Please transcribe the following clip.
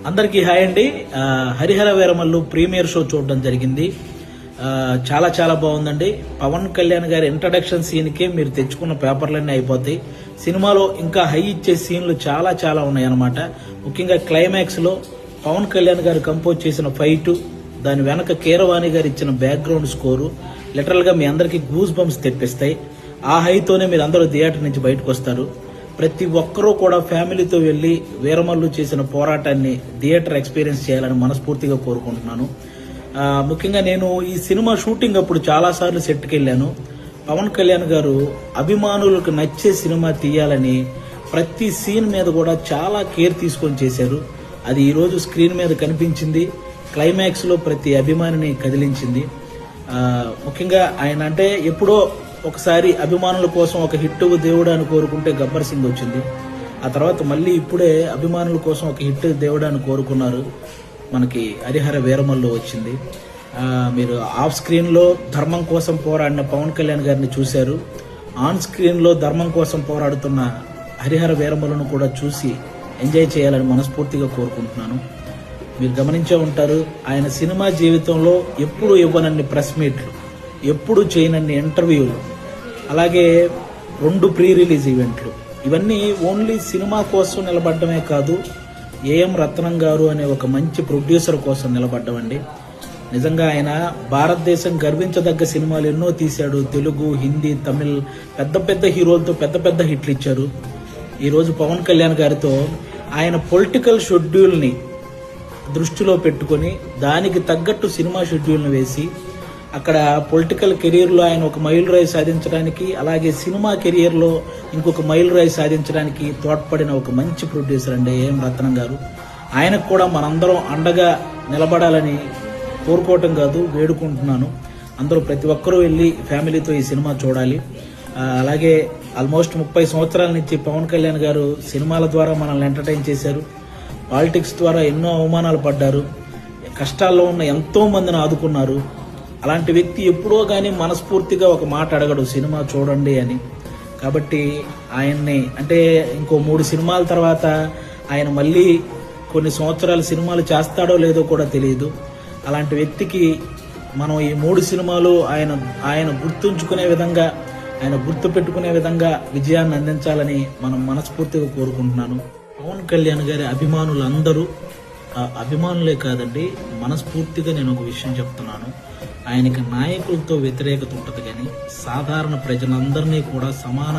అందరికీ హాయ్ అండి. Harihara Veeramallu premiere show చూడడం జరిగింది. చాలా చాలా బాగుందండి. పవన్ కళ్యాణ్ గారి ఇంట్రడక్షన్ సీన్కే మీరు తెచ్చుకున్న పేపర్లన్నీ అయిపోతాయి. సినిమాలో ఇంకా హై ఇచ్చే సీన్లు చాలా చాలా ఉన్నాయి అన్నమాట. ముఖ్యంగా క్లైమాక్స్ లో పవన్ కళ్యాణ్ గారు కంపోజ్ చేసిన ఫైట్, దాని వెనక కీరవాణి గారు ఇచ్చిన బ్యాక్గ్రౌండ్ స్కోరు లిటరల్ గా మీ అందరికి గూస్ బంప్స్ తెప్పిస్తాయి. ఆ హైతోనే మీరు అందరూ థియేటర్ నుంచి బయటకు వస్తారు. ప్రతి ఒక్కరూ కూడా ఫ్యామిలీతో వెళ్లి వీరమల్లు చేసిన పోరాటాన్ని థియేటర్ ఎక్స్పీరియన్స్ చేయాలని మనస్ఫూర్తిగా కోరుకుంటున్నాను. ముఖ్యంగా నేను ఈ సినిమా షూటింగ్ అప్పుడు చాలా సార్లు సెట్కి వెళ్ళాను. పవన్ కళ్యాణ్ గారు అభిమానులకు నచ్చే సినిమా తీయాలని ప్రతి సీన్ మీద కూడా చాలా కేర్ తీసుకొని చేశారు. అది ఈరోజు స్క్రీన్ మీద కనిపించింది. క్లైమాక్స్ లో ప్రతి అభిమానిని కదిలించింది. ముఖ్యంగా ఆయన అంటే ఎప్పుడో ఒకసారి అభిమానుల కోసం ఒక హిట్ దేవుడు అని కోరుకుంటే గబ్బర్ సింగ్ వచ్చింది. ఆ తర్వాత మళ్ళీ ఇప్పుడే అభిమానుల కోసం ఒక హిట్ దేవుడు అని కోరుకున్నారు. మనకి హరిహర వీరమల్లు వచ్చింది. మీరు ఆఫ్ స్క్రీన్ లో ధర్మం కోసం పోరాడిన పవన్ కళ్యాణ్ గారిని చూశారు. ఆన్ స్క్రీన్ లో ధర్మం కోసం పోరాడుతున్న హరిహర వీరమల్లును కూడా చూసి ఎంజాయ్ చేయాలని మనస్ఫూర్తిగా కోరుకుంటున్నాను. మీరు గమనించే ఉంటారు, ఆయన సినిమా జీవితంలో ఎప్పుడు ఇవ్వనన్ని ప్రెస్ మీట్లు, ఎప్పుడు చేయనన్ని ఇంటర్వ్యూలు, అలాగే 2 ప్రీ రిలీజ్ ఈవెంట్లు, ఇవన్నీ ఓన్లీ సినిమా కోసం నిలబడ్డమే కాదు, ఏఎం రత్నం గారు అనే ఒక మంచి ప్రొడ్యూసర్ కోసం నిలబడ్డమండి. నిజంగా ఆయన భారతదేశం గర్వించదగ్గ సినిమాలు ఎన్నో తీశాడు. తెలుగు, హిందీ, తమిళ్ పెద్ద పెద్ద హీరోలతో పెద్ద పెద్ద హిట్లు ఇచ్చారు. ఈరోజు పవన్ కళ్యాణ్ గారితో ఆయన పొలిటికల్ షెడ్యూల్ని దృష్టిలో పెట్టుకొని దానికి తగ్గట్టు సినిమా షెడ్యూల్ని వేసి అక్కడ పొలిటికల్ కెరీర్లో ఆయన ఒక మైలు రాయి సాధించడానికి, అలాగే సినిమా కెరియర్లో ఇంకొక మైలు రాయి సాధించడానికి తోడ్పడిన ఒక మంచి ప్రొడ్యూసర్ అండి ఏఎం రత్నం గారు. ఆయనకు కూడా మనందరం అండగా నిలబడాలని కోరుకోవటం కాదు, వేడుకుంటున్నాను. అందరూ ప్రతి ఒక్కరూ వెళ్ళి ఫ్యామిలీతో ఈ సినిమా చూడాలి. అలాగే ఆల్మోస్ట్ 30 సంవత్సరాల నుంచి పవన్ కళ్యాణ్ గారు సినిమాల ద్వారా మనల్ని ఎంటర్టైన్ చేశారు. పాలిటిక్స్ ద్వారా ఎన్నో అవమానాలు పడ్డారు. కష్టాల్లో ఉన్న ఎంతో మందిని ఆదుకున్నారు. అలాంటి వ్యక్తి ఎప్పుడో కానీ మనస్ఫూర్తిగా ఒక మాట అడగడు, సినిమా చూడండి అని. కాబట్టి ఆయన్ని అంటే ఇంకో 3 సినిమాల తర్వాత ఆయన మళ్ళీ కొన్ని సంవత్సరాలు సినిమాలు చేస్తాడో లేదో కూడా తెలియదు. అలాంటి వ్యక్తికి మనం ఈ 3 సినిమాలు ఆయన గుర్తుంచుకునే విధంగా, ఆయన గుర్తు పెట్టుకునే విధంగా విజయాన్ని అందించాలని మనం మనస్ఫూర్తిగా కోరుకుంటున్నాను. పవన్ కళ్యాణ్ గారి అభిమానులందరూ అభిమానులే కాదండి, మనస్ఫూర్తిగా నేను ఒక విషయం చెప్తున్నాను. ఆయనకి నాయకులతో వ్యతిరేకత ఉంటుంది, కానీ సాధారణ ప్రజలందరినీ కూడా సమానంగా